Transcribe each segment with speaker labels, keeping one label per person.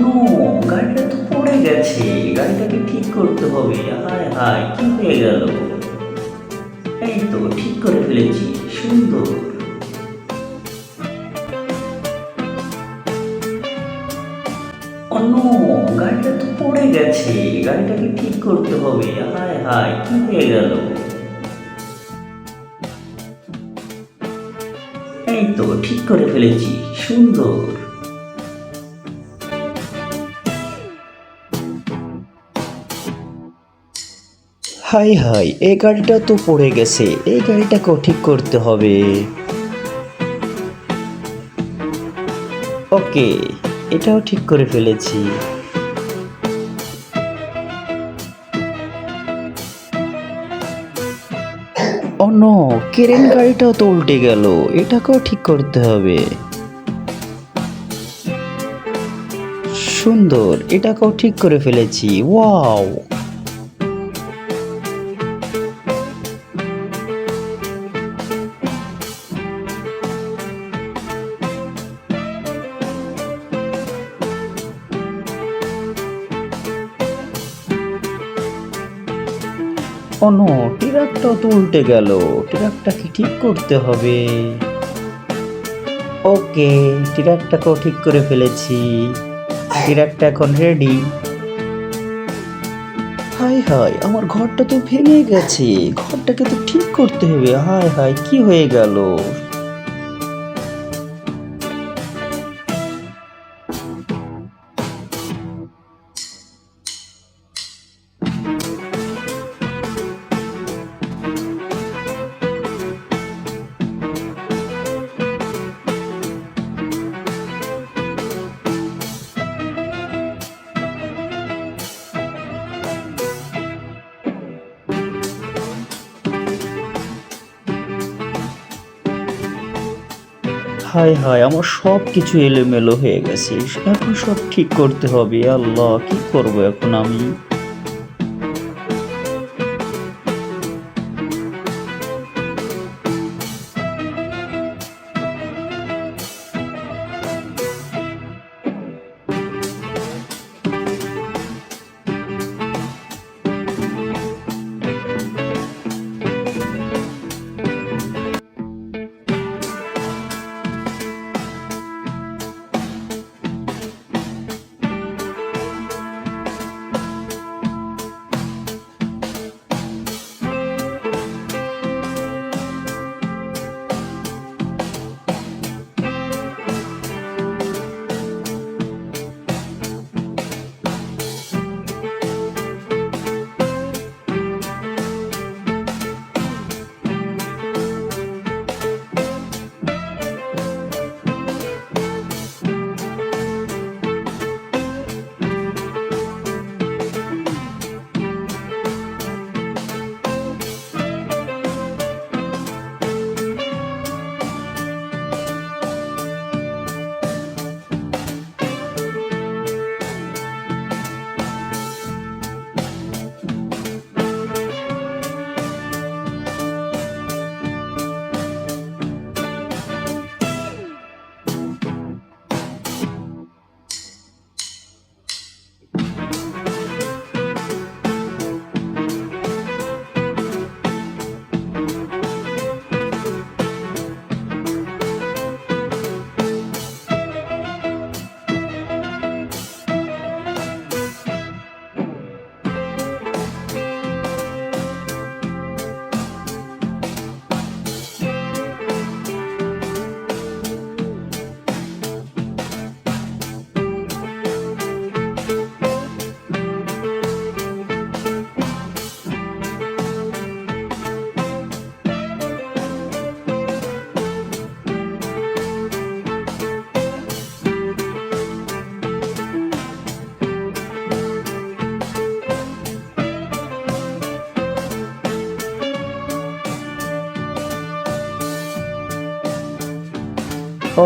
Speaker 1: No, গাড়িটা তো পড়ে গেছে। গাড়িটাকে ঠিক করতে হবে। হায় হায়, কি হয়ে গেল? এই তো ঠিক করে ফেলেছি। সুন্দর। নো, গাড়িটা তো পড়ে গেছে। গাড়িটাকে ঠিক করতে হবে। হায় হায়, কি হয়ে গেল? এই তো ঠিক করে ফেলেছি। সুন্দর।
Speaker 2: হাই হাই, এই গাড়িটা তো পড়ে গেছে, এই গাড়িটাকেও ঠিক করতে হবে। ওকে, এটাও ঠিক করে ফেলেছি। ও নো, ক্রেন গাড়িটাও তো উল্টে গেল, এটাকেও ঠিক করতে হবে। সুন্দর, এটাকেও ঠিক করে ফেলেছি। ওয়াও। ও নো, ট্রাকটাও তো উল্টে গেল, ট্রাকটাকে ঠিক করতে হবে। ওকে, ট্রাকটাকেও ঠিক করে ফেলেছি। ট্রাকটা এখন রেডি। হাই হাই, আমার ঘরটা তো ভেঙে গেছে, ঘরটাকে তো ঠিক করতে হবে। হাই হাই, কি হয়ে গেল? হাই হাই, আমার সব কিছু এলোমেলো হয়ে গেছে, এখন সব ঠিক করতে হবে। আল্লাহ, কি করব এখন আমি?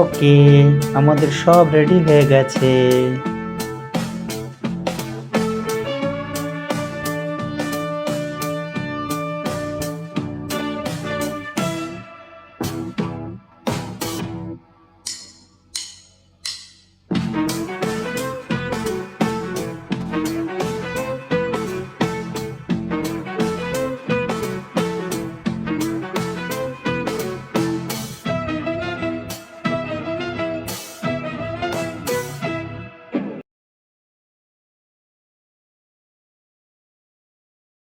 Speaker 2: ওকে, আমাদের সব রেডি হয়ে গেছে।